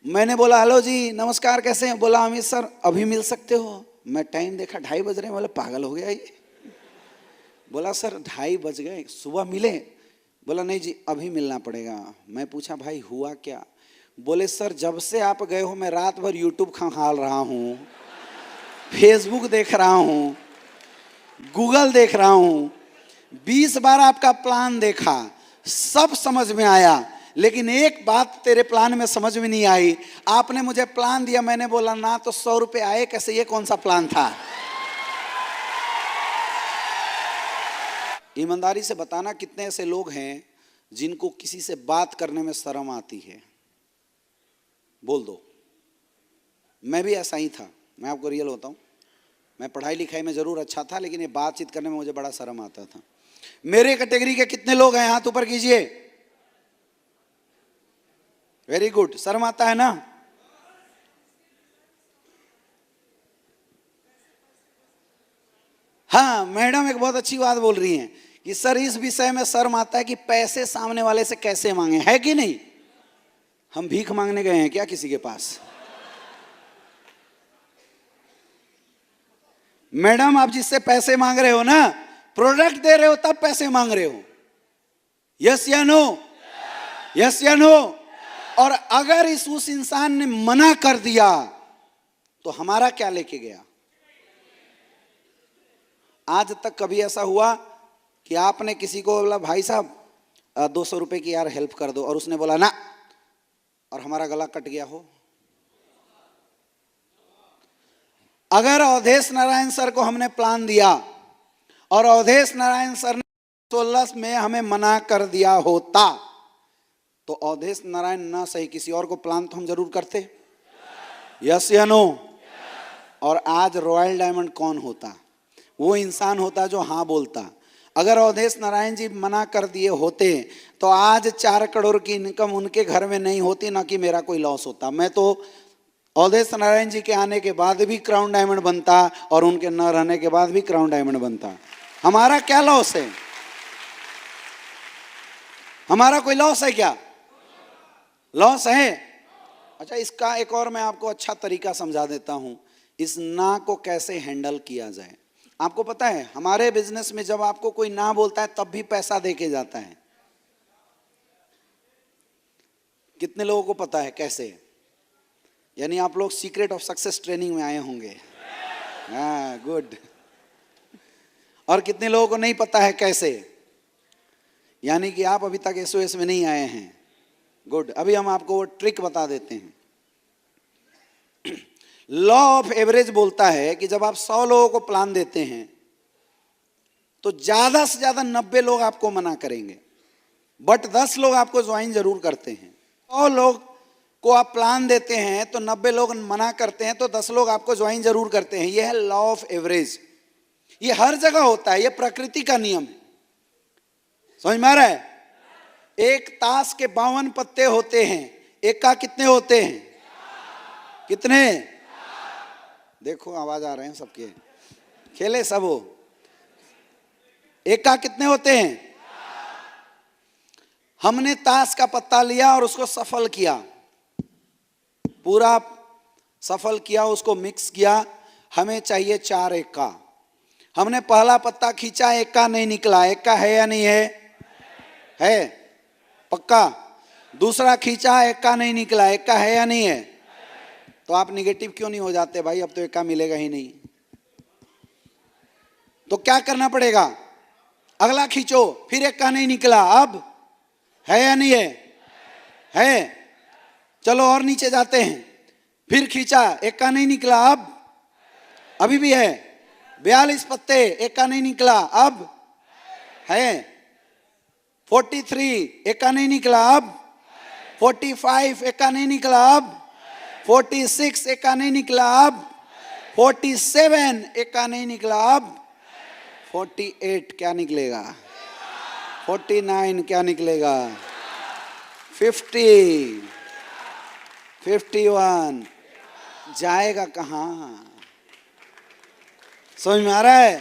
मैंने बोला हेलो जी नमस्कार कैसे हैं? बोला अमित सर अभी मिल सकते हो? मैं टाइम देखा 2:30 बज रहे हैं। बोला पागल हो गया ये। बोला सर 2:30 बज गए, सुबह मिले? बोला नहीं जी अभी मिलना पड़ेगा। मैं पूछा भाई हुआ क्या? बोले सर जब से आप गए हो मैं रात भर यूट्यूब खंगाल रहा हूँ, फेसबुक देख रहा हूँ, गूगल देख रहा हूँ, 20 बार आपका प्लान देखा, सब समझ में आया, लेकिन एक बात तेरे प्लान में समझ में नहीं आई। आपने मुझे प्लान दिया, मैंने बोला ना तो 100 रुपये आए कैसे, ये कौन सा प्लान था? ईमानदारी से बताना कितने ऐसे लोग हैं जिनको किसी से बात करने में शर्म आती है? बोल दो। मैं भी ऐसा ही था, मैं आपको रियल होता हूँ। मैं पढ़ाई लिखाई में जरूर अच्छा था, लेकिन ये बातचीत करने में मुझे बड़ा शर्म आता था। मेरे कैटेगरी के कितने लोग हैं हाथ ऊपर कीजिए। Very good. शर्म आता है ना? हाँ मैडम एक बहुत अच्छी बात बोल रही हैं कि सर इस विषय में शर्म आता है कि पैसे सामने वाले से कैसे मांगे, है कि नहीं? हम भीख मांगने गए हैं क्या किसी के पास? मैडम आप जिससे पैसे मांग रहे हो ना, प्रोडक्ट दे रहे हो तब पैसे मांग रहे हो। यस या नो? यस या नो? और अगर उस इंसान ने मना कर दिया तो हमारा क्या लेके गया? आज तक कभी ऐसा हुआ कि आपने किसी को बोला भाई साहब 200 रुपए की यार हेल्प कर दो, और उसने बोला ना, और हमारा गला कट गया हो? अगर अवधेश नारायण सर को हमने प्लान दिया और अवधेश नारायण सर ने 16 में हमें मना कर दिया होता तो अवधेश नारायण ना सही किसी और को प्लान तो हम जरूर करते। यस या नो? और आज रॉयल डायमंड कौन होता? वो इंसान होता जो हाँ बोलता। अगर अवधेश नारायण जी मना कर दिए होते तो आज 4 करोड़ की इनकम उनके घर में नहीं होती, ना कि मेरा कोई लॉस होता। मैं तो अवधेश नारायण जी के आने के बाद भी क्राउन डायमंड बनता और उनके न रहने के बाद भी क्राउन डायमंड बनता। हमारा क्या लॉस है? हमारा कोई लॉस है क्या? लॉस है? अच्छा इसका एक और मैं आपको अच्छा तरीका समझा देता हूं, इस ना को कैसे हैंडल किया जाए। आपको पता है हमारे बिजनेस में जब आपको कोई ना बोलता है तब भी पैसा देके जाता है। कितने लोगों को पता है कैसे? यानी आप लोग सीक्रेट ऑफ सक्सेस ट्रेनिंग में आए होंगे। हाँ गुड। और कितने लोगों को नहीं पता है कैसे? यानी कि आप अभी तक एसओएस में नहीं आए हैं। गुड। अभी हम आपको वो ट्रिक बता देते हैं। लॉ ऑफ एवरेज बोलता है कि जब आप 100 लोगों को प्लान देते हैं तो ज्यादा से ज्यादा 90 लोग आपको मना करेंगे, बट 10 लोग आपको ज्वाइन जरूर करते हैं। 100 लोग को आप प्लान देते हैं तो 90 लोग मना करते हैं, तो 10 लोग आपको ज्वाइन जरूर करते हैं। यह है लॉ ऑफ एवरेज। ये हर जगह होता है, ये प्रकृति का नियम है। समझ में आ रहा है? एक ताश के 52 पत्ते होते हैं, एक का कितने होते हैं? कितने? देखो आवाज आ रहे हैं सबके, खेले सब हो। एक का कितने होते हैं? हमने ताश का पत्ता लिया और उसको सफल किया, पूरा सफल किया, उसको मिक्स किया। हमें चाहिए 4 एक का। हमने पहला पत्ता खींचा, एक का नहीं निकला। एक का है या नहीं है? है पक्का। दूसरा खींचा, एक का नहीं निकला। एक का है या नहीं है? तो आप निगेटिव क्यों नहीं हो जाते भाई? अब तो एक का मिलेगा ही नहीं। तो क्या करना पड़ेगा? अगला खींचो, फिर एक का नहीं निकला, अब है या नहीं है? है। चलो और नीचे जाते हैं, फिर खींचा, एक का नहीं निकला, अब अभी भी है। 42 पत्ते, एक का नहीं निकला, अब है। 43, एक का नहीं निकला, अब 45, एक का नहीं निकला, अब 46, एक का नहीं निकला, अब 47, एक का नहीं निकला, अब 48 क्या निकलेगा? 49 क्या निकलेगा? 50, 51 जाएगा कहां? समझ में आ रहा है?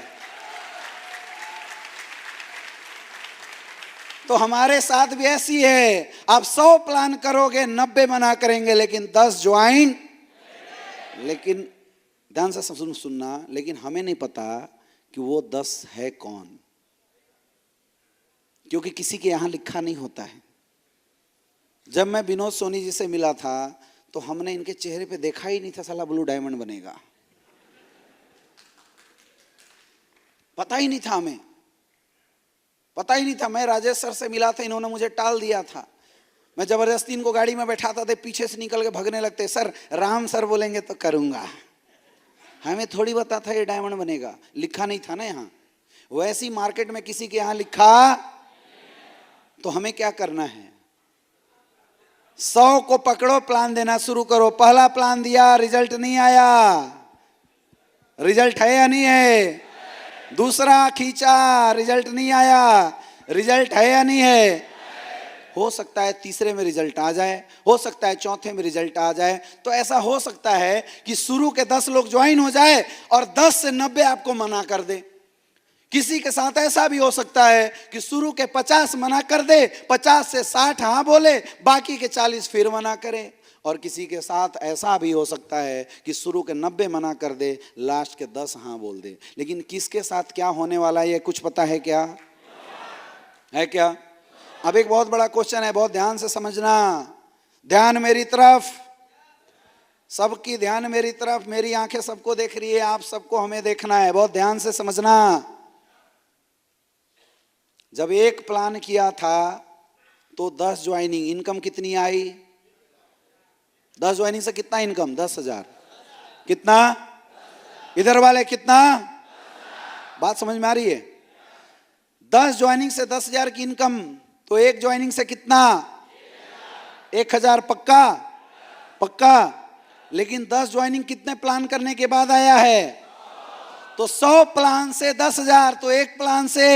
तो हमारे साथ भी ऐसी है, आप 100 प्लान करोगे 90 मना करेंगे, लेकिन 10 ज्वाइन। लेकिन ध्यान से सुनना, लेकिन हमें नहीं पता कि वो 10 है कौन, क्योंकि किसी के यहां लिखा नहीं होता है। जब मैं विनोद सोनी जी से मिला था तो हमने इनके चेहरे पे देखा ही नहीं था साला ब्लू डायमंड बनेगा, पता ही नहीं था, हमें पता ही नहीं था। मैं राजेश सर से मिला था, इन्होंने मुझे टाल दिया था। मैं जबरदस्ती इनको गाड़ी में बैठाता था, पीछे से निकल के भगने लगते, सर राम सर बोलेंगे तो करूंगा। हमें थोड़ी पता था ये डायमंड बनेगा, लिखा नहीं था ना यहाँ। वैसी मार्केट में किसी के यहाँ लिखा, तो हमें क्या करना है, 100 को पकड़ो, प्लान देना शुरू करो। पहला प्लान दिया, रिजल्ट नहीं आया, रिजल्ट है या नहीं है। दूसरा खींचा, रिजल्ट नहीं आया, रिजल्ट है या नहीं है। हो सकता है तीसरे में रिजल्ट आ जाए, हो सकता है चौथे में रिजल्ट आ जाए। तो ऐसा हो सकता है कि शुरू के 10 लोग ज्वाइन हो जाए और 10 से 90 आपको मना कर दे। किसी के साथ ऐसा भी हो सकता है कि शुरू के 50 मना कर दे, 50 से 60 हाँ बोले, बाकी के 40 फिर मना करे। और किसी के साथ ऐसा भी हो सकता है कि शुरू के 90 मना कर दे, लास्ट के 10 हाँ बोल दे। लेकिन किसके साथ क्या होने वाला है ये कुछ पता है क्या? है क्या? अब एक बहुत बड़ा क्वेश्चन है, बहुत ध्यान से समझना। ध्यान मेरी तरफ, सबकी ध्यान मेरी तरफ, मेरी आंखें सबको देख रही है, आप सबको हमें देखना है, बहुत ध्यान से समझना। जब एक प्लान किया था तो 10 ज्वाइनिंग, इनकम कितनी आई? 10 ज्वाइनिंग से कितना इनकम? 10,000। कितना? इधर वाले कितना? बात समझ में आ रही है? 10 ज्वाइनिंग से 10,000 की इनकम, तो एक ज्वाइनिंग से कितना? 1,000 पक्का? पक्का। लेकिन 10 ज्वाइनिंग कितने प्लान करने के बाद आया है? तो 100 प्लान से 10,000, तो एक प्लान से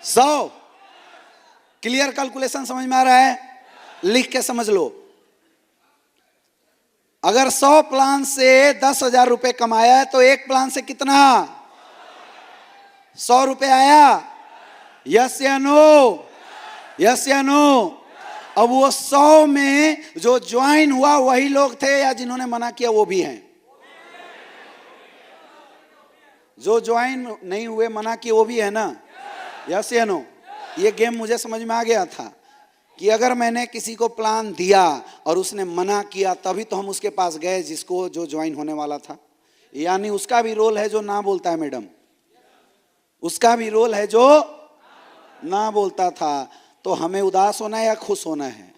100। क्लियर कैलकुलेशन समझ में आ रहा है? लिख के समझ लो। अगर 100 प्लान से 10,000 रुपए कमाया है तो एक प्लान से कितना? 100 रुपए आया? यस या नो? यस या नो? अब वो 100 में जो ज्वाइन हुआ वही लोग थे या जिन्होंने मना किया वो भी हैं? जो ज्वाइन नहीं हुए, मना किए, वो भी है ना? यस या नो? ये गेम मुझे समझ में आ गया था कि अगर मैंने किसी को प्लान दिया और उसने मना किया तभी तो हम उसके पास गए जिसको जो ज्वाइन होने वाला था। यानी उसका भी रोल है जो ना बोलता है मैडम, उसका भी रोल है जो ना बोलता था। तो हमें उदास होना है या खुश होना है?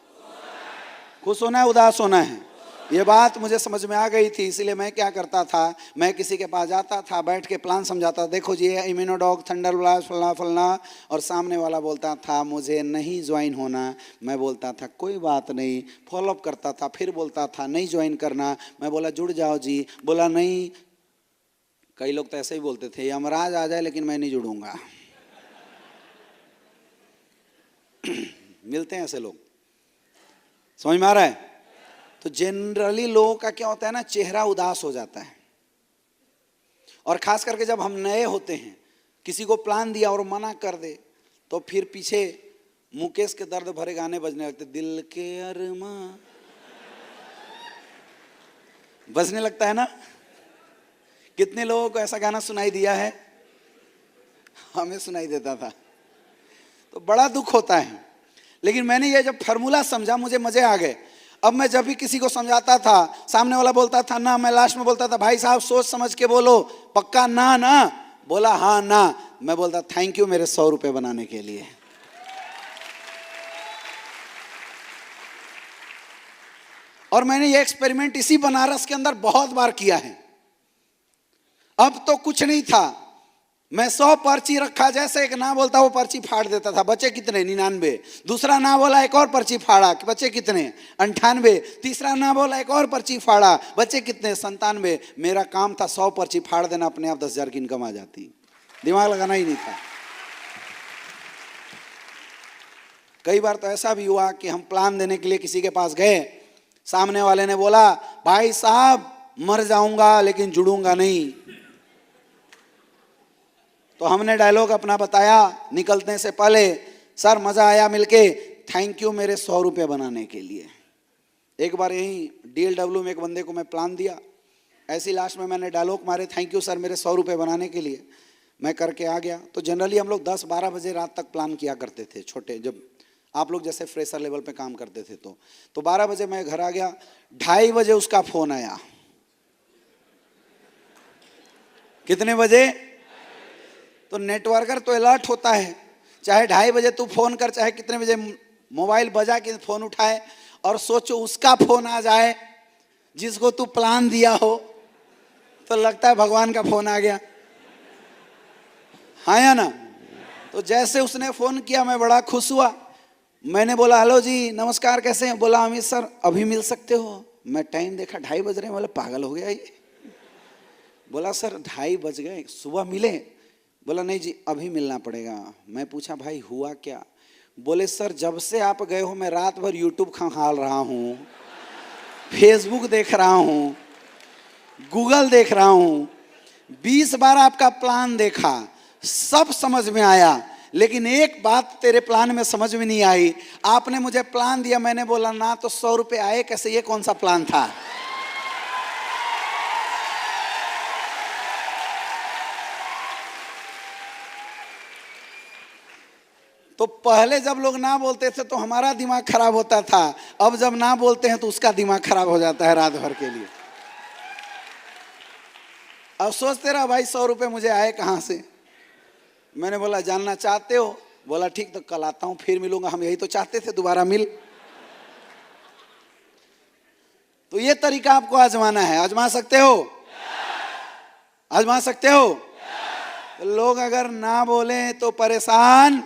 खुश होना है, उदास होना है? ये बात मुझे समझ में आ गई थी, इसीलिए मैं क्या करता था, मैं किसी के पास जाता था, बैठ के प्लान समझाता, देखो जी इम्यूनोडॉग थंडर ब्लास्ट फलना फलना, और सामने वाला बोलता था मुझे नहीं ज्वाइन होना। मैं बोलता था कोई बात नहीं, फॉलोअप करता था, फिर बोलता था नहीं ज्वाइन करना। मैं बोला जुड़ जाओ जी, बोला नहीं। कई लोग तो ऐसे ही बोलते थे यमराज आ जाए लेकिन मैं नहीं जुड़ूंगा। मिलते हैं ऐसे लोग, समझ में आ रहा है? तो जनरली लोगों का क्या होता है ना, चेहरा उदास हो जाता है। और खास करके जब हम नए होते हैं, किसी को प्लान दिया और मना कर दे, तो फिर पीछे मुकेश के दर्द भरे गाने बजने लगते, दिल के अरमा बजने लगता है ना। कितने लोगों को ऐसा गाना सुनाई दिया है? हमें सुनाई देता था, तो बड़ा दुख होता है। लेकिन मैंने ये जब फार्मूला समझा मुझे मजे आ गए। अब मैं जब भी किसी को समझाता था, सामने वाला बोलता था ना, मैं लास्ट में बोलता था भाई साहब सोच समझ के बोलो, पक्का ना? ना बोला हाँ ना, मैं बोलता थैंक यू मेरे 100 रुपए बनाने के लिए। और मैंने ये एक्सपेरिमेंट इसी बनारस के अंदर बहुत बार किया है। अब तो कुछ नहीं था, मैं 100 पर्ची रखा, जैसे एक ना बोलता वो पर्ची फाड़ देता था, बचे कितने? 99। दूसरा ना बोला, एक और पर्ची फाड़ा, बचे कितने? 98। तीसरा ना बोला, एक और पर्ची फाड़ा, बचे कितने? 97। मेरा काम था 100 पर्ची फाड़ देना, अपने आप 10,000 की इनकम आ जाती, दिमाग लगाना ही नहीं था। कई बार तो ऐसा भी हुआ कि हम प्लान देने के लिए किसी के पास गए, सामने वाले ने बोला भाई साहब मर जाऊंगा लेकिन जुड़ूंगा नहीं। तो हमने डायलॉग अपना बताया निकलने से पहले, सर मजा आया मिलके, थैंक यू मेरे 100 रुपये बनाने के लिए। एक बार यहीं DLW में एक बंदे को मैं प्लान दिया, ऐसी लास्ट में मैंने डायलॉग मारे, थैंक यू सर मेरे 100 रुपये बनाने के लिए, मैं करके आ गया। तो जनरली हम लोग 10-12 बजे रात तक प्लान किया करते थे छोटे, जब आप लोग जैसे फ्रेशर लेवल पे काम करते थे तो 12 बजे मैं घर आ गया, 2:30 बजे उसका फोन आया। कितने बजे? तो नेटवर्कर तो अलर्ट होता है, चाहे 2:30 बजे तू फोन कर, चाहे कितने बजे मोबाइल बजा के फोन उठाए, और सोचो उसका फोन आ जाए जिसको तू प्लान दिया हो, तो लगता है भगवान का फोन आ गया, हाँ या ना? तो जैसे उसने फोन किया मैं बड़ा खुश हुआ। मैंने बोला हेलो जी नमस्कार कैसे हैं? बोला अमित सर अभी मिल सकते हो? मैं टाइम देखा 2:30 बज रहे हैं, बोला पागल हो गया ये। बोला सर 2:30 बज गए, सुबह मिले? बोला नहीं जी अभी मिलना पड़ेगा। मैं पूछा भाई हुआ क्या? बोले सर जब से आप गए हो मैं रात भर यूट्यूब खंगाल रहा हूँ, फेसबुक देख रहा हूँ, गूगल देख रहा हूँ, 20 बार आपका प्लान देखा, सब समझ में आया, लेकिन एक बात तेरे प्लान में समझ में नहीं आई। आपने मुझे प्लान दिया, मैंने बोला ना तो 100 रुपये आए कैसे, ये कौन सा प्लान था? तो पहले जब लोग ना बोलते थे तो हमारा दिमाग खराब होता था, अब जब ना बोलते हैं तो उसका दिमाग खराब हो जाता है रात भर के लिए। अब सोचते रहा भाई 100 रुपये मुझे आए कहाँ से? मैंने बोला जानना चाहते हो? बोला ठीक तो कल आता हूं, फिर मिलूंगा, हम यही तो चाहते थे दोबारा मिल। तो ये तरीका आपको आजमाना है, आजमा सकते हो? आजमा सकते हो? तो लोग अगर ना बोले तो परेशान